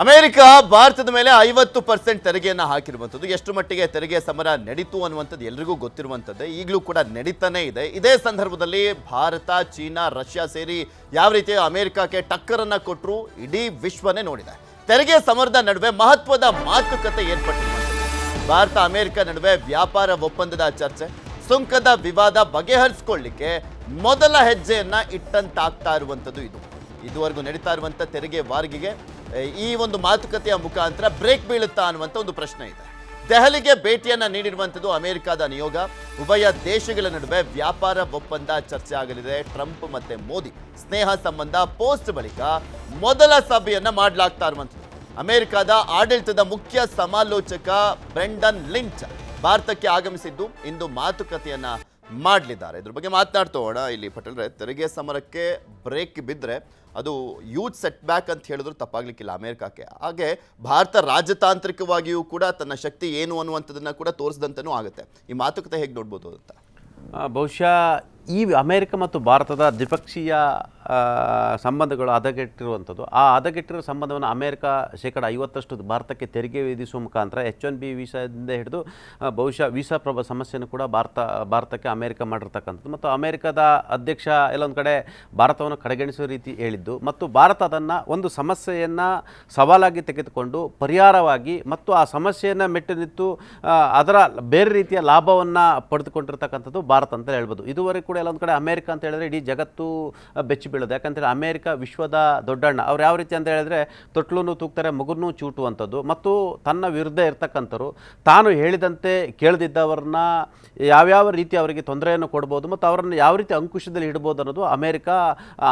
America ಭಾರತದ ಮೇಲೆ 50% ತೆರಿಗೆಯನ್ನು ಹಾಕಿರುವಂಥದ್ದು. ಎಷ್ಟು ಮಟ್ಟಿಗೆ ತೆರಿಗೆ ಸಮರ ನಡೀತು ಅನ್ನುವಂಥದ್ದು ಎಲ್ರಿಗೂ ಗೊತ್ತಿರುವಂಥದ್ದೇ. ಈಗಲೂ ಕೂಡ ನಡೀತಾನೇ ಇದೆ. ಇದೇ ಸಂದರ್ಭದಲ್ಲಿ ಭಾರತ, ಚೀನಾ, ರಷ್ಯಾ ಸೇರಿ ಯಾವ ರೀತಿ ಅಮೆರಿಕಕ್ಕೆ ಟಕ್ಕರನ್ನು ಕೊಟ್ಟರು ಇಡೀ ವಿಶ್ವನೇ ನೋಡಿದೆ. ತೆರಿಗೆ ಸಮರದ ನಡುವೆ ಮಹತ್ವದ ಮಾತುಕತೆ ಏರ್ಪಟ್ಟಿರುವಂಥದ್ದು. ಭಾರತ ಅಮೆರಿಕ ನಡುವೆ ವ್ಯಾಪಾರ ಒಪ್ಪಂದದ ಚರ್ಚೆ, ಸುಂಕದ ವಿವಾದ ಬಗೆಹರಿಸಿಕೊಳ್ಳಿಕ್ಕೆ ಮೊದಲ ಹೆಜ್ಜೆಯನ್ನ ಇಟ್ಟಂತಾಗ್ತಾ ಇರುವಂಥದ್ದು ಇದು. ಇದುವರೆಗೂ ನಡೀತಾ ಇರುವಂಥ ತೆರಿಗೆ ವಾರ್ಗಿಗೆ ಈ ಒಂದು ಮಾತುಕತೆಯ ಮುಖಾಂತರ ಬ್ರೇಕ್ ಬೀಳುತ್ತಾ ಅನ್ನುವಂಥ ಒಂದು ಪ್ರಶ್ನೆ ಇದೆ. ದೆಹಲಿಗೆ ಭೇಟಿಯನ್ನ ನೀಡಿರುವಂಥದ್ದು ಅಮೆರಿಕದ ನಿಯೋಗ. ಉಭಯ ದೇಶಗಳ ನಡುವೆ ವ್ಯಾಪಾರ ಒಪ್ಪಂದ ಚರ್ಚೆ ಆಗಲಿದೆ. ಟ್ರಂಪ್ ಮತ್ತೆ ಮೋದಿ ಸ್ನೇಹ ಸಂಬಂಧ ಪೋಸ್ಟ್ ಬಳಿಕ ಮೊದಲ ಸಭೆಯನ್ನ ಮಾಡಲಾಗ್ತಾ ಇರುವಂಥದ್ದು. ಅಮೆರಿಕದ ಆಡಳಿತದ ಮುಖ್ಯ ಸಮಾಲೋಚಕ ಬ್ರೆಂಡನ್ ಲಿಂಚ್ ಭಾರತಕ್ಕೆ ಆಗಮಿಸಿದ್ದು ಇಂದು ಮಾತುಕತೆಯನ್ನ ಮಾಡಲಿದ್ದಾರೆ. ಇದ್ರ ಬಗ್ಗೆ ಮಾತನಾಡ್ತಾ ಹೋಗೋಣ. ಇಲ್ಲಿ ಪಟೇಲ್ರೆ, ತೆರಿಗೆ ಸಮರಕ್ಕೆ ಬ್ರೇಕ್ ಬಿದ್ದರೆ ಅದು ಯೂತ್ ಸೆಟ್ ಬ್ಯಾಕ್ ಅಂತ ಹೇಳಿದ್ರು ತಪ್ಪಾಗ್ಲಿಕ್ಕಿಲ್ಲ ಅಮೆರಿಕಕ್ಕೆ. ಹಾಗೆ ಭಾರತ ರಾಜತಾಂತ್ರಿಕವಾಗಿಯೂ ಕೂಡ ತನ್ನ ಶಕ್ತಿ ಏನು ಅನ್ನುವಂಥದ್ದನ್ನು ಕೂಡ ತೋರಿಸಿದಂತೆಯೂ ಆಗುತ್ತೆ. ಈ ಮಾತುಕತೆ ಹೇಗೆ ನೋಡ್ಬೋದು ಅಂತ? ಬಹುಶಃ ಈ ಅಮೆರಿಕ ಮತ್ತು ಭಾರತದ ದ್ವಿಪಕ್ಷೀಯ ಸಂಬಂಧಗಳು ಹದಗೆಟ್ಟಿರುವಂಥದ್ದು. ಆ ಹದಗೆಟ್ಟಿರೋ ಸಂಬಂಧವನ್ನು ಅಮೆರಿಕ 50% ಭಾರತಕ್ಕೆ ತೆರಿಗೆ ವಿಧಿಸುವ ಮುಖಾಂತರ H1B ವೀಸಾದಿಂದ ಹಿಡಿದು ಬಹುಶಃ ವೀಸಾ ಸಮಸ್ಯೆಯನ್ನು ಕೂಡ ಭಾರತಕ್ಕೆ ಅಮೆರಿಕ ಮಾಡಿರ್ತಕ್ಕಂಥದ್ದು. ಮತ್ತು ಅಮೆರಿಕದ ಅಧ್ಯಕ್ಷ ಎಲ್ಲೊಂದು ಕಡೆ ಭಾರತವನ್ನು ಕಡೆಗಣಿಸುವ ರೀತಿ ಹೇಳಿದ್ದು, ಮತ್ತು ಭಾರತ ಅದನ್ನು ಒಂದು ಸಮಸ್ಯೆಯನ್ನು ಸವಾಲಾಗಿ ತೆಗೆದುಕೊಂಡು ಪರಿಹಾರವಾಗಿ ಮತ್ತು ಆ ಸಮಸ್ಯೆಯನ್ನು ಮೆಟ್ಟು ನಿಂತು ಅದರ ಬೇರೆ ರೀತಿಯ ಲಾಭವನ್ನು ಪಡೆದುಕೊಂಡಿರ್ತಕ್ಕಂಥದ್ದು ಭಾರತ ಅಂತ ಹೇಳ್ಬೋದು. ಇದುವರೆಗೂ ಕೂಡ ಎಲ್ಲೊಂದು ಕಡೆ ಅಮೆರಿಕ ಅಂತ ಹೇಳಿದ್ರೆ ಇಡೀ ಜಗತ್ತು ಬೆಚ್ಚಿ ಬೀಳೋದು. ಯಾಕಂತೇಳಿ ಅಮೆರಿಕ ವಿಶ್ವದ ದೊಡ್ಡಣ್ಣ. ಅವ್ರು ಯಾವ ರೀತಿ ಅಂತ ಹೇಳಿದ್ರೆ ತೊಟ್ಲೂ ತೂಗ್ತಾರೆ, ಮಗುನೂ ಚೂಟುವಂಥದ್ದು. ಮತ್ತು ತನ್ನ ವಿರುದ್ಧ ಇರ್ತಕ್ಕಂಥವ್ರು, ತಾನು ಹೇಳಿದಂತೆ ಕೇಳದಿದ್ದವ್ರನ್ನ ಯಾವ್ಯಾವ ರೀತಿ ಅವರಿಗೆ ತೊಂದರೆಯನ್ನು ಕೊಡ್ಬೋದು ಮತ್ತು ಅವರನ್ನು ಯಾವ ರೀತಿ ಅಂಕುಶದಲ್ಲಿ ಇಡ್ಬೋದು ಅನ್ನೋದು ಅಮೆರಿಕ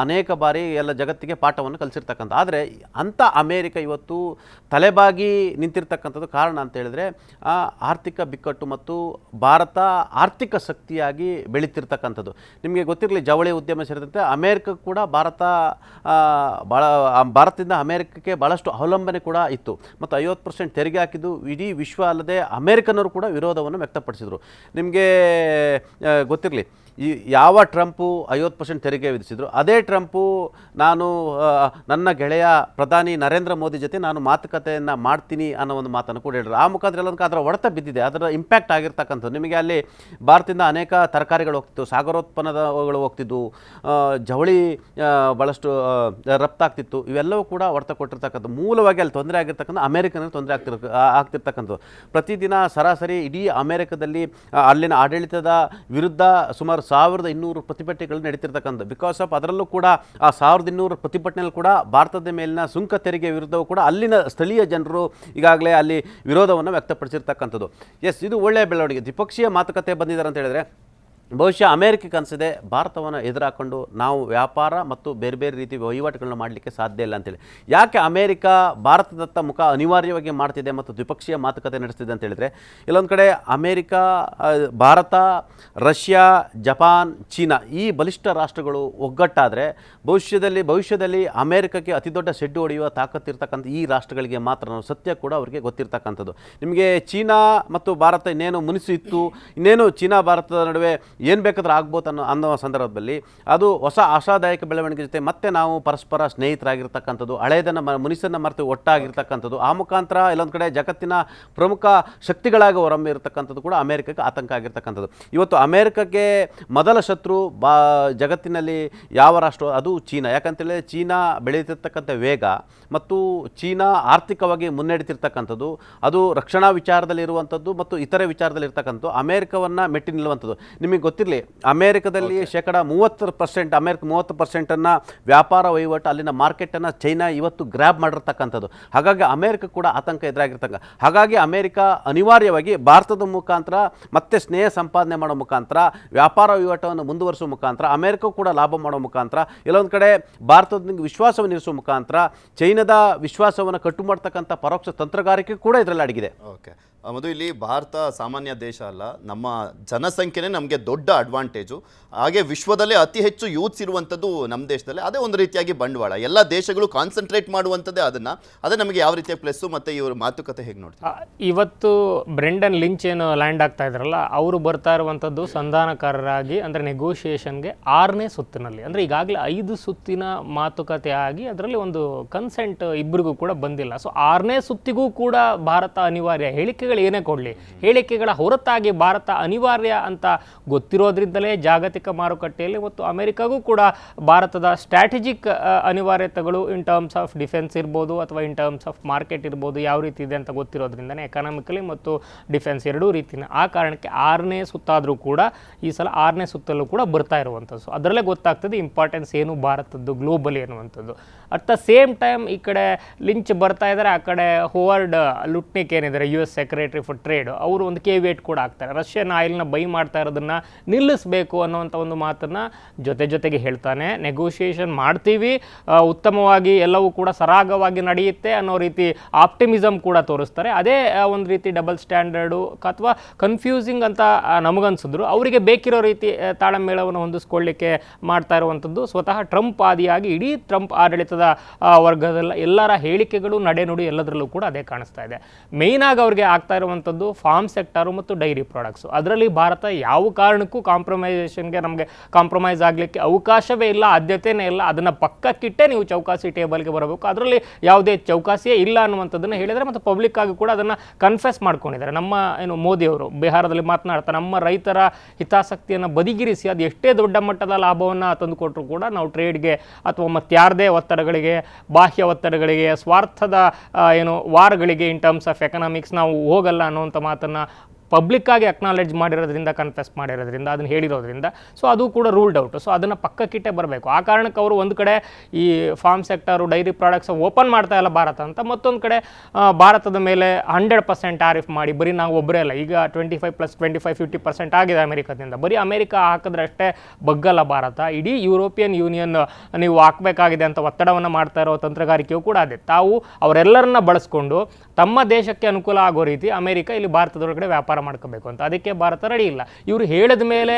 ಅನೇಕ ಬಾರಿ ಎಲ್ಲ ಜಗತ್ತಿಗೆ ಪಾಠವನ್ನು ಕಲಿಸಿರ್ತಕ್ಕಂಥ. ಆದರೆ ಅಂಥ ಅಮೆರಿಕ ಇವತ್ತು ತಲೆಬಾಗಿ ನಿಂತಿರ್ತಕ್ಕಂಥದ್ದು ಕಾರಣ ಅಂತ ಹೇಳಿದ್ರೆ ಆರ್ಥಿಕ ಬಿಕ್ಕಟ್ಟು ಮತ್ತು ಭಾರತ ಆರ್ಥಿಕ ಶಕ್ತಿಯಾಗಿ ಬೆಳೀತಿರ್ತಕ್ಕಂಥದ್ದು. ನಿಮಗೆ ಗೊತ್ತಿರಲಿ, ಜವಳಿ ಉದ್ಯಮ ಸೇರಿದಂತೆ ಅಮೆರಿಕ ಕೂಡ ಭಾರತದಿಂದ ಅಮೆರಿಕಕ್ಕೆ ಭಾಳಷ್ಟು ಅವಲಂಬನೆ ಕೂಡ ಇತ್ತು. ಮತ್ತು 50% ತೆರಿಗೆ ಹಾಕಿದ್ದು ಇಡೀ ವಿಶ್ವ ಅಲ್ಲದೆ ಅಮೆರಿಕನವರು ಕೂಡ ವಿರೋಧವನ್ನು ವ್ಯಕ್ತಪಡಿಸಿದರು. ನಿಮಗೆ ಗೊತ್ತಿರಲಿ, ಈ ಯಾವ ಟ್ರಂಪು 50% ತೆರಿಗೆ ವಿಧಿಸಿದ್ರು, ಅದೇ ಟ್ರಂಪು ನನ್ನ ಗೆಳೆಯ ಪ್ರಧಾನಿ ನರೇಂದ್ರ ಮೋದಿ ಜೊತೆ ನಾನು ಮಾತುಕತೆಯನ್ನು ಮಾಡ್ತೀನಿ ಅನ್ನೋ ಒಂದು ಮಾತನ್ನು ಕೂಡ ಹೇಳಿದ್ರು. ಆ ಮುಖಾಂತರ ಎಲ್ಲೊಂದು ಅದರ ಹೊಡೆತ ಬಿದ್ದಿದೆ, ಅದರ ಇಂಪ್ಯಾಕ್ಟ್ ಆಗಿರ್ತಕ್ಕಂಥದ್ದು. ನಿಮಗೆ ಅಲ್ಲಿ ಭಾರತದಿಂದ ಅನೇಕ ತರಕಾರಿಗಳು ಹೋಗ್ತಿತ್ತು, ಸಾಗರೋತ್ಪನ್ನಗಳು ಹೋಗ್ತಿದ್ದು, ಜವಳಿ ಭಾಳಷ್ಟು ರಫ್ತಾಗ್ತಿತ್ತು. ಇವೆಲ್ಲವೂ ಕೂಡ ಹೊಡೆತ ಕೊಟ್ಟಿರ್ತಕ್ಕಂಥ. ಮೂಲವಾಗಿ ಅಲ್ಲಿ ತೊಂದರೆ ಆಗಿರ್ತಕ್ಕಂಥ ಅಮೆರಿಕನಲ್ಲಿ ತೊಂದರೆ ಆಗ್ತಿರ್ತಕ್ಕಂಥದ್ದು. ಪ್ರತಿದಿನ ಸರಾಸರಿ ಇಡೀ ಅಮೆರಿಕದಲ್ಲಿ ಅಲ್ಲಿನ ಆಡಳಿತದ ವಿರುದ್ಧ ಸುಮಾರು 1200 ಪ್ರತಿಭಟನೆಗಳು ನಡೀತಿರ್ತಕ್ಕಂಥದ್ದು. ಬಿಕಾಸ್ ಆಫ್ ಅದರಲ್ಲೂ ಕೂಡ ಆ 1200 ಪ್ರತಿಭಟನೆಯಲ್ಲಿ ಕೂಡ ಭಾರತದ ಮೇಲಿನ ಸುಂಕ ತೆರಿಗೆ ವಿರುದ್ಧವೂ ಕೂಡ ಅಲ್ಲಿನ ಸ್ಥಳೀಯ ಜನರು ಈಗಾಗಲೇ ಅಲ್ಲಿ ವಿರೋಧವನ್ನು ವ್ಯಕ್ತಪಡಿಸಿರ್ತಕ್ಕಂಥದ್ದು. ಇದು ಒಳ್ಳೆಯ ಬೆಳವಣಿಗೆ. ದ್ವಿಪಕ್ಷೀಯ ಮಾತುಕತೆ ಬಂದಿದ್ದಾರೆ ಅಂತ ಹೇಳಿದ್ರೆ ಬಹುಶಃ ಅಮೆರಿಕಕ್ಕೆ ಅನಿಸಿದೆ ಭಾರತವನ್ನು ಎದುರಾಕೊಂಡು ನಾವು ವ್ಯಾಪಾರ ಮತ್ತು ಬೇರೆ ಬೇರೆ ರೀತಿ ವಹಿವಾಟುಗಳನ್ನ ಮಾಡಲಿಕ್ಕೆ ಸಾಧ್ಯ ಇಲ್ಲ ಅಂತೇಳಿ. ಯಾಕೆ ಅಮೆರಿಕ ಭಾರತದತ್ತ ಮುಖ ಅನಿವಾರ್ಯವಾಗಿ ಮಾಡ್ತಿದೆ ಮತ್ತು ದ್ವಿಪಕ್ಷೀಯ ಮಾತುಕತೆ ನಡೆಸ್ತಿದೆ ಅಂತ ಹೇಳಿದರೆ, ಇಲ್ಲೊಂದು ಕಡೆ America, Bharat, Russia, Japan, China ಈ ಬಲಿಷ್ಠ ರಾಷ್ಟ್ರಗಳು ಒಗ್ಗಟ್ಟಾದರೆ ಭವಿಷ್ಯದಲ್ಲಿ ಅಮೆರಿಕಕ್ಕೆ ಅತಿ ದೊಡ್ಡ ಸೆಡ್ಡು ಹೊಡೆಯುವ ತಾಕತ್ತಿರ್ತಕ್ಕಂಥ ಈ ರಾಷ್ಟ್ರಗಳಿಗೆ ಮಾತ್ರ ಸತ್ಯ ಕೂಡ ಅವರಿಗೆ ಗೊತ್ತಿರ್ತಕ್ಕಂಥದ್ದು. ನಿಮಗೆ ಚೀನಾ ಮತ್ತು ಭಾರತ ಇನ್ನೇನು ಚೀನಾ ಭಾರತದ ನಡುವೆ ಏನು ಬೇಕಾದರೂ ಆಗ್ಬೋದು ಅನ್ನೋ ಸಂದರ್ಭದಲ್ಲಿ ಅದು ಹೊಸ ಆಶಾದಾಯಕ ಬೆಳವಣಿಗೆ ಜೊತೆ ಮತ್ತೆ ನಾವು ಪರಸ್ಪರ ಸ್ನೇಹಿತರಾಗಿರ್ತಕ್ಕಂಥದ್ದು, ಹಳೆಯದನ್ನು ಮುನಿಸನ್ನು ಮರೆತು ಒಟ್ಟಾಗಿರ್ತಕ್ಕಂಥದ್ದು. ಆ ಮುಖಾಂತರ ಎಲ್ಲೊಂದು ಕಡೆ ಜಗತ್ತಿನ ಪ್ರಮುಖ ಶಕ್ತಿಗಳಾಗಿ ಹೊರಹೊಮ್ಮಿರ್ತಕ್ಕಂಥದ್ದು ಕೂಡ ಅಮೆರಿಕಕ್ಕೆ ಆತಂಕ ಆಗಿರ್ತಕ್ಕಂಥದ್ದು. ಇವತ್ತು ಅಮೆರಿಕಕ್ಕೆ ಮೊದಲ ಶತ್ರು ಜಗತ್ತಿನಲ್ಲಿ ಯಾವ ರಾಷ್ಟ್ರ? ಅದು ಚೀನಾ. ಯಾಕಂತೇಳಿ ಚೀನಾ ಬೆಳೀತಿರ್ತಕ್ಕಂಥ ವೇಗ ಮತ್ತು ಚೀನಾ ಆರ್ಥಿಕವಾಗಿ ಮುನ್ನಡೆತಿರ್ತಕ್ಕಂಥದ್ದು, ಅದು ರಕ್ಷಣಾ ವಿಚಾರದಲ್ಲಿರುವಂಥದ್ದು ಮತ್ತು ಇತರೆ ವಿಚಾರದಲ್ಲಿರ್ತಕ್ಕಂಥದ್ದು ಅಮೆರಿಕವನ್ನು ಮೆಟ್ಟಿ ನಿಲ್ಲುವಂಥದ್ದು. ನಿಮಗೆ ಗೊತ್ತಿರಲಿ, ಅಮೆರಿಕದಲ್ಲಿ 30% ಅಮೆರಿಕ 30% ವ್ಯಾಪಾರ ವಹಿವಾಟು ಅಲ್ಲಿನ ಮಾರ್ಕೆಟನ್ನು ಚೈನಾ ಇವತ್ತು ಗ್ರ್ಯಾಬ್ ಮಾಡಿರ್ತಕ್ಕಂಥದ್ದು. ಹಾಗಾಗಿ ಅಮೆರಿಕ ಕೂಡ ಆತಂಕ ಎದುರಾಗಿರ್ತಕ್ಕ. ಹಾಗಾಗಿ ಅಮೆರಿಕ ಅನಿವಾರ್ಯವಾಗಿ ಭಾರತದ ಮುಖಾಂತರ ಮತ್ತೆ ಸ್ನೇಹ ಸಂಪಾದನೆ ಮಾಡೋ ಮುಖಾಂತರ, ವ್ಯಾಪಾರ ವಹಿವಾಟವನ್ನು ಮುಂದುವರಿಸುವ ಮುಖಾಂತರ, ಅಮೆರಿಕ ಕೂಡ ಲಾಭ ಮಾಡೋ ಮುಖಾಂತರ, ಎಲ್ಲೊಂದು ಕಡೆ ಭಾರತದ ವಿಶ್ವಾಸವನ್ನು ಇರಿಸುವ ಮುಖಾಂತರ ಚೈನಾದ ವಿಶ್ವಾಸವನ್ನು ಕಟ್ಟು ಮಾಡ್ತಕ್ಕಂಥ ಪರೋಕ್ಷ ತಂತ್ರಗಾರಿಕೆ ಕೂಡ ಇದರಲ್ಲಿ ಅಡಗಿದೆ. ಓಕೆ, ಮಧು, ಇಲ್ಲಿ ಭಾರತ ಸಾಮಾನ್ಯ ದೇಶ ಅಲ್ಲ, ನಮ್ಮ ಜನಸಂಖ್ಯೆನೇ ನಮಗೆ ದೊಡ್ಡ ದೊಡ್ಡ ಅಡ್ವಾಂಟೇಜು. ಹಾಗೆ ವಿಶ್ವದಲ್ಲೇ ಅತಿ ಹೆಚ್ಚು ಯೂತ್ಸ್ ಇರುವಂಥದ್ದು ನಮ್ಮ ದೇಶದಲ್ಲಿ. ಅದೇ ಒಂದು ರೀತಿಯಾಗಿ ಬಂಡವಾಳ. ಎಲ್ಲ ದೇಶಗಳು ಕಾನ್ಸಂಟ್ರೇಟ್ ಮಾಡುವಂಥದ್ದೇ ಅದೇ ನಮಗೆ ಯಾವ ರೀತಿಯ ಪ್ಲಸ್ಸು ಮತ್ತು ಇವ್ರ ಮಾತುಕತೆ ಹೇಗೆ ನೋಡ್ತೀವಿ? ಇವತ್ತು ಬ್ರೆಂಡನ್ ಲಿಂಚ್ ಏನು ಲ್ಯಾಂಡ್ ಆಗ್ತಾ ಇದ್ರಲ್ಲ, ಅವರು ಬರ್ತಾ ಇರುವಂಥದ್ದು ಸಂಧಾನಕಾರರಾಗಿ, ಅಂದರೆ ನೆಗೋಷಿಯೇಷನ್ಗೆ 6ನೇ ಸುತ್ತಿನಲ್ಲಿ. ಅಂದರೆ ಈಗಾಗಲೇ 5 ಸುತ್ತಿನ ಮಾತುಕತೆ ಆಗಿ ಅದರಲ್ಲಿ ಒಂದು ಕನ್ಸೆಂಟ್ ಇಬ್ಬರಿಗೂ ಕೂಡ ಬಂದಿಲ್ಲ. ಸೊ 6ನೇ ಸುತ್ತಿಗೂ ಕೂಡ ಭಾರತ ಅನಿವಾರ್ಯ. ಹೇಳಿಕೆಗಳು ಏನೇ ಕೊಡಲಿ, ಹೇಳಿಕೆಗಳ ಹೊರತಾಗಿ ಭಾರತ ಅನಿವಾರ್ಯ ಅಂತ ಗೊತ್ತಿರೋದ್ರಿಂದಲೇ ಜಾಗತಿಕ ಮಾರುಕಟ್ಟೆಯಲ್ಲಿ ಮತ್ತು ಅಮೆರಿಕಾಗೂ ಕೂಡ ಭಾರತದ ಸ್ಟ್ರಾಟಜಿಕ್ ಅನಿವಾರ್ಯತೆಗಳು ಇನ್ ಟರ್ಮ್ಸ್ ಆಫ್ ಡಿಫೆನ್ಸ್ ಇರ್ಬೋದು ಅಥವಾ ಇನ್ ಟರ್ಮ್ಸ್ ಆಫ್ ಮಾರ್ಕೆಟ್ ಇರ್ಬೋದು ಯಾವ ರೀತಿ ಇದೆ ಅಂತ ಗೊತ್ತಿರೋದ್ರಿಂದನೇ ಎಕನಾಮಿಕಲಿ ಮತ್ತು ಡಿಫೆನ್ಸ್ ಎರಡೂ ರೀತಿನ. ಆ ಕಾರಣಕ್ಕೆ 6ನೇ ಸುತ್ತಾದರೂ ಕೂಡ ಈ ಸಲ 6ನೇ ಸುತ್ತಲ್ಲೂ ಕೂಡ ಬರ್ತಾ ಇರುವಂಥದ್ದು. ಸೊ ಅದರಲ್ಲೇ ಗೊತ್ತಾಗ್ತದೆ ಇಂಪಾರ್ಟೆನ್ಸ್ ಏನು ಭಾರತದ್ದು ಗ್ಲೋಬಲಿ ಅನ್ನುವಂಥದ್ದು. ಅಟ್ ದ ಸೇಮ್ ಟೈಮ್ ಈ ಕಡೆ ಲಿಂಚ್ ಬರ್ತಾ ಇದ್ದಾರೆ, ಆ ಕಡೆ ಹೋವರ್ಡ್ ಲುಟ್ನಿಕ್ ಏನಿದ್ದಾರೆ US ಸೆಕ್ರೆಟರಿ ಫಾರ್ ಟ್ರೇಡ್, ಅವರು ಒಂದು ಕೇವಿಯೇಟ್ ಕೂಡ ಆಗ್ತಾರೆ. ರಷ್ಯನ್ ಆಯಿಲ್ನ ಬೈ ಮಾಡ್ತಾ ಇರೋದನ್ನು ನಿಲ್ಲಿಸಬೇಕು ಅನ್ನೋವಂಥ ಒಂದು ಮಾತನ್ನು ಜೊತೆಗೆ ಹೇಳ್ತಾನೆ. ನೆಗೋಷಿಯೇಷನ್ ಮಾಡ್ತೀವಿ, ಉತ್ತಮವಾಗಿ ಎಲ್ಲವೂ ಕೂಡ ಸರಾಗವಾಗಿ ನಡೆಯುತ್ತೆ ಅನ್ನೋ ರೀತಿ ಆಪ್ಟಿಮಿಸಮ್ ಕೂಡ ತೋರಿಸ್ತಾರೆ. ಅದೇ ಒಂದು ರೀತಿ ಡಬಲ್ ಸ್ಟ್ಯಾಂಡರ್ಡು ಅಥವಾ ಕನ್ಫ್ಯೂಸಿಂಗ್ ಅಂತ ನಮಗನ್ಸಿದ್ರು. ಅವರಿಗೆ ಬೇಕಿರೋ ರೀತಿ ತಾಳಮೇಳವನ್ನು ಹೊಂದಿಸ್ಕೊಳ್ಳಿಕ್ಕೆ ಮಾಡ್ತಾ ಇರುವಂಥದ್ದು ಸ್ವತಃ ಟ್ರಂಪ್ ಆದಿಯಾಗಿ ಇಡೀ ಟ್ರಂಪ್ ಆಡಳಿತದ ವರ್ಗದಲ್ಲ ಎಲ್ಲರ ಹೇಳಿಕೆಗಳು, ನಡೆನುಡಿ ಎಲ್ಲದರಲ್ಲೂ ಕೂಡ ಅದೇ ಕಾಣಿಸ್ತಾ ಇದೆ. ಮೇಯ್ನಾಗಿ ಅವ್ರಿಗೆ ಆಗ್ತಾ ಇರುವಂಥದ್ದು ಫಾರ್ಮ್ ಸೆಕ್ಟರು ಮತ್ತು ಡೈರಿ ಪ್ರಾಡಕ್ಟ್ಸು. ಅದರಲ್ಲಿ ಭಾರತ ಯಾವ ಕಾರಣಕ್ಕೂ ನಮಗೆ ಕಾಂಪ್ರಮೈಸ್ ಆಗಲಿಕ್ಕೆ ಅವಕಾಶವೇ ಇಲ್ಲ, ಆದ್ಯತೆಯೇ ಇಲ್ಲ. ಅದನ್ನು ಪಕ್ಕಕ್ಕಿಟ್ಟೆ ನೀವು ಚೌಕಾಸಿ ಟೇಬಲ್ಗೆ ಬರಬೇಕು. ಅದರಲ್ಲಿ ಯಾವುದೇ ಚೌಕಾಸಿಯೇ ಇಲ್ಲ ಅನ್ನುವಂಥದ್ದನ್ನು ಹೇಳಿದರೆ ಮತ್ತು ಪಬ್ಲಿಕ್ ಆಗಿ ಕೂಡ ಅದನ್ನು ಕನ್ಫೆಸ್ ಮಾಡ್ಕೊಂಡಿದ್ದಾರೆ. ನಮ್ಮ ಮೋದಿಯವರು ಬಿಹಾರದಲ್ಲಿ ಮಾತನಾಡ್ತಾ ನಮ್ಮ ರೈತರ ಹಿತಾಸಕ್ತಿಯನ್ನು ಬದಿಗಿರಿಸಿ ಅದು ಎಷ್ಟೇ ದೊಡ್ಡ ಮಟ್ಟದ ಲಾಭವನ್ನು ತಂದುಕೊಟ್ರು ಕೂಡ ನಾವು ಟ್ರೇಡ್ಗೆ ಅಥವಾ ಮತ್ತಾರದೇ ಒತ್ತಡಗಳಿಗೆ, ಬಾಹ್ಯ ಒತ್ತಡಗಳಿಗೆ, ಸ್ವಾರ್ಥದ ವಾರ್ಗಳಿಗೆ ಇನ್ ಟರ್ಮ್ಸ್ ಆಫ್ ಎಕನಾಮಿಕ್ಸ್ ನಾವು ಹೋಗಲ್ಲ ಅನ್ನುವಂಥ ಮಾತನ್ನು ಪಬ್ಲಿಕ್ಕಾಗಿ ಅಕ್ನಾಲೆಡ್ಜ್ ಮಾಡಿರೋದ್ರಿಂದ, ಕನ್ಫೆಸ್ ಮಾಡಿರೋದ್ರಿಂದ, ಅದನ್ನು ಹೇಳಿರೋದ್ರಿಂದ ಸೊ ಅದು ಕೂಡ ರೂಲ್ಡ್ ಔಟು. ಸೊ ಅದನ್ನು ಪಕ್ಕಕ್ಕಿಟ್ಟೆ ಬರಬೇಕು. ಆ ಕಾರಣಕ್ಕೆ ಅವರು ಒಂದು ಕಡೆ ಈ farm sector, dairy products open ಮಾಡ್ತಾ ಇಲ್ಲ ಭಾರತ ಅಂತ, ಮತ್ತೊಂದು ಕಡೆ ಭಾರತದ ಮೇಲೆ 100% ಟ್ಯಾರಿಫ್ ಮಾಡಿ ಬರೀ ನಾವು ಒಬ್ಬರೇ ಅಲ್ಲ, ಈಗ 25+25 50% ಆಗಿದೆ ಅಮೆರಿಕದಿಂದ. ಬರೀ ಅಮೆರಿಕ ಹಾಕಿದ್ರೆ ಅಷ್ಟೇ ಬಗ್ಗಲ್ಲ ಭಾರತ, ಇಡೀ ಯುರೋಪಿಯನ್ ಯೂನಿಯನ್ ನೀವು ಹಾಕಬೇಕಾಗಿದೆ ಅಂತ ಒತ್ತಡವನ್ನು ಮಾಡ್ತಾ ಇರೋ ತಂತ್ರಗಾರಿಕೆಯೂ ಕೂಡ ಅದೇ. ತಾವು ಅವರೆಲ್ಲರನ್ನ ಬಳಸ್ಕೊಂಡು ತಮ್ಮ ದೇಶಕ್ಕೆ ಅನುಕೂಲ ಆಗೋ ರೀತಿ ಅಮೆರಿಕ ಇಲ್ಲಿ ಭಾರತದೊಳಗಡೆ ವ್ಯಾಪಾರ ಮಾಡ್ಕೋಬೇಕು ಅಂತ. ಅದಕ್ಕೆ ಭಾರತ ರೆಡಿ ಇಲ್ಲ. ಇವರು ಹೇಳಿದ ಮೇಲೆ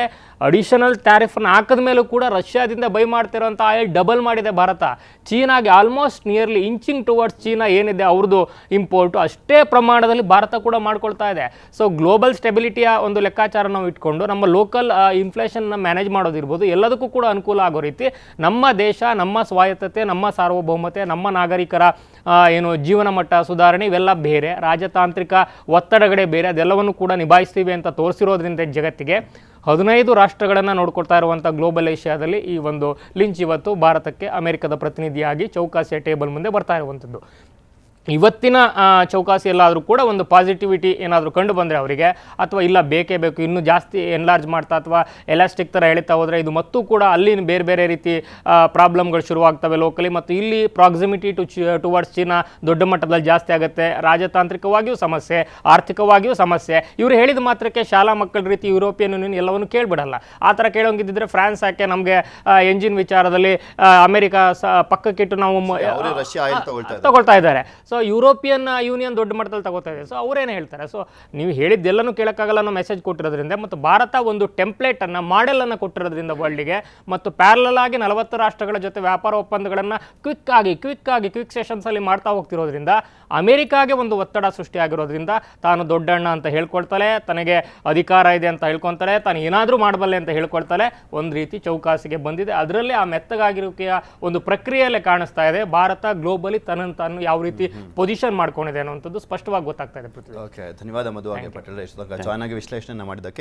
ಅಡಿಷನಲ್ ಟ್ಯಾರಿಫನ್ನು ಹಾಕಿದ ಮೇಲೂ ಕೂಡ ರಷ್ಯಾದಿಂದ ಬೈ ಮಾಡ್ತಿರೋಂಥ ಆಯಿಲ್ ಡಬಲ್ ಮಾಡಿದೆ ಭಾರತ. ಚೀನಾಗೆ ಆಲ್ಮೋಸ್ಟ್ ನಿಯರ್ಲಿ ಇಂಚಿಂಗ್ ಟುವರ್ಡ್ಸ್ ಚೀನಾ ಏನಿದೆ ಅವ್ರದ್ದು ಇಂಪೋರ್ಟು ಅಷ್ಟೇ ಪ್ರಮಾಣದಲ್ಲಿ ಭಾರತ ಕೂಡ ಮಾಡ್ಕೊಳ್ತಾ ಇದೆ. ಸೊ ಗ್ಲೋಬಲ್ ಸ್ಟೆಬಿಲಿಟಿಯ ಒಂದು ಲೆಕ್ಕಾಚಾರ ನಾವು ಇಟ್ಕೊಂಡು ನಮ್ಮ ಲೋಕಲ್ ಇನ್ಫ್ಲೇಷನ್ನ ಮ್ಯಾನೇಜ್ ಮಾಡೋದಿರ್ಬೋದು, ಎಲ್ಲದಕ್ಕೂ ಕೂಡ ಅನುಕೂಲ ಆಗೋ ರೀತಿ ನಮ್ಮ ದೇಶ, ನಮ್ಮ ಸ್ವಾಯತ್ತತೆ, ನಮ್ಮ ಸಾರ್ವಭೌಮತೆ, ನಮ್ಮ ನಾಗರಿಕರ ಜೀವನ ಮಟ್ಟ ಸುಧಾರಣೆ ಇವೆಲ್ಲ ಬೇರೆ, ರಾಜತಾಂತ್ರಿಕ ಒತ್ತಡಗಳೇ ಬೇರೆ, ಅದೆಲ್ಲವನ್ನು ಕೂಡ ನಿಭಾಯಿಸ್ತೀವಿ ಅಂತ ತೋರಿಸಿರೋದ್ರಿಂದ ಜಗತ್ತಿಗೆ 15 ರಾಷ್ಟ್ರಗಳನ್ನು ನೋಡ್ಕೊಳ್ತಾ ಇರುವಂಥ ಗ್ಲೋಬಲ್ ಏಷ್ಯಾದಲ್ಲಿ ಈ ಒಂದು ಲಿಂಚ್ ಇವತ್ತು ಭಾರತಕ್ಕೆ ಅಮೆರಿಕದ ಪ್ರತಿನಿಧಿಯಾಗಿ ಚೌಕಾಸಿಯ ಟೇಬಲ್ ಮುಂದೆ ಬರ್ತಾ ಇರುವಂಥದ್ದು. ಇವತ್ತಿನ ಚೌಕಾಸಿ ಎಲ್ಲಾದರೂ ಕೂಡ ಒಂದು ಪಾಸಿಟಿವಿಟಿ ಏನಾದರೂ ಕಂಡು ಬಂದರೆ ಅವರಿಗೆ, ಅಥವಾ ಇಲ್ಲ ಬೇಕೇ ಬೇಕು ಇನ್ನೂ ಜಾಸ್ತಿ ಎನ್ಲಾರ್ಜ್ ಮಾಡ್ತಾ ಅಥವಾ ಎಲಾಸ್ಟಿಕ್ ಥರ ಎಳಿತಾ ಹೋದರೆ ಇದು ಮತ್ತೂ ಕೂಡ ಅಲ್ಲಿ ಬೇರೆ ಬೇರೆ ರೀತಿ ಪ್ರಾಬ್ಲಮ್ಗಳು ಶುರುವಾಗ್ತವೆ ಲೋಕಲಿ, ಮತ್ತು ಇಲ್ಲಿ ಪ್ರಾಕ್ಸಿಮಿಟಿ ಟುವರ್ಡ್ಸ್ ಚೀನಾ ದೊಡ್ಡ ಮಟ್ಟದಲ್ಲಿ ಜಾಸ್ತಿ ಆಗುತ್ತೆ. ರಾಜತಾಂತ್ರಿಕವಾಗಿಯೂ ಸಮಸ್ಯೆ, ಆರ್ಥಿಕವಾಗಿಯೂ ಸಮಸ್ಯೆ. ಇವರು ಹೇಳಿದ ಮಾತ್ರಕ್ಕೆ ಶಾಲಾ ಮಕ್ಕಳ ರೀತಿ ಯುರೋಪಿಯನ್ ಯೂನಿಯನ್ ಎಲ್ಲವನ್ನು ಕೇಳಿಬಿಡಲ್ಲ. ಆ ಥರ ಕೇಳೋಂಗಿದ್ದರೆ ಫ್ರಾನ್ಸ್ ಯಾಕೆ ನಮಗೆ ಎಂಜಿನ್ ವಿಚಾರದಲ್ಲಿ ಅಮೆರಿಕ ಪಕ್ಕಕ್ಕಿಟ್ಟು ನಾವು ತಗೊಳ್ತಾ ಇದ್ದಾರೆ. ಸೊ ಯುರೋಪಿಯನ್ ಯೂನಿಯನ್ ದೊಡ್ಡ ಮಟ್ಟದಲ್ಲಿ ತಗೋತಾ ಇದೆ. ಸೊ ಅವರೇನು ಹೇಳ್ತಾರೆ, ಸೊ ನೀವು ಹೇಳಿದ್ದೆಲ್ಲನೂ ಕೇಳೋಕ್ಕಾಗಲ್ಲ ಅನ್ನೋ ಮೆಸೇಜ್ ಕೊಟ್ಟಿರೋದ್ರಿಂದ, ಮತ್ತು ಭಾರತ ಒಂದು ಟೆಂಪ್ಲೇಟನ್ನು, ಮಾಡೆಲನ್ನು ಕೊಟ್ಟಿರೋದ್ರಿಂದ ವರ್ಲ್ಡ್ಗೆ, ಮತ್ತು ಪ್ಯಾರಲಲ್ ಆಗಿ 40 ರಾಷ್ಟ್ರಗಳ ಜೊತೆ ವ್ಯಾಪಾರ ಒಪ್ಪಂದಗಳನ್ನು ಕ್ವಿಕ್ ಸೆಷನ್ಸಲ್ಲಿ ಮಾಡ್ತಾ ಹೋಗ್ತಿರೋದ್ರಿಂದ ಅಮೆರಿಕಾಗೆ ಒಂದು ಒತ್ತಡ ಸೃಷ್ಟಿಯಾಗಿರೋದ್ರಿಂದ ತಾನು ದೊಡ್ಡಣ್ಣ ಅಂತ ಹೇಳ್ಕೊಳ್ತಾಳೆ, ತನಗೆ ಅಧಿಕಾರ ಇದೆ ಅಂತ ಹೇಳ್ಕೊಳ್ತಾಳೆ, ತಾನು ಏನಾದರೂ ಮಾಡಬಲ್ಲೆ ಅಂತ ಹೇಳ್ಕೊಳ್ತಾಳೆ. ಒಂದು ರೀತಿ ಚೌಕಾಸಿಗೆ ಬಂದಿದೆ. ಅದರಲ್ಲಿ ಆ ಮೆತ್ತಗಾಗಿರುವಿಕೆಯ ಒಂದು ಪ್ರಕ್ರಿಯೆಯಲ್ಲೇ ಕಾಣಿಸ್ತಾ ಇದೆ. ಭಾರತ ಗ್ಲೋಬಲಿ ತನ್ನನ್ನು ತಾನು ಯಾವ ರೀತಿ ಪೊಸಿಷನ್ ಮಾಡ್ಕೊಂಡಿದೆ ಅನ್ನುವಂಥದ್ದು ಸ್ಪಷ್ಟವಾಗಿ ಗೊತ್ತಾಗ್ತಾ ಇದೆ. ಓಕೆ, ಧನ್ಯವಾದ ಮಧು. ಹಾಗೆ ಪಟೇಲ್ ಜಾಯ್ನ್ ಆಗಿ ವಿಶ್ಲೇಷಣೆ ಮಾಡಿದ್ದಕ್ಕೆ.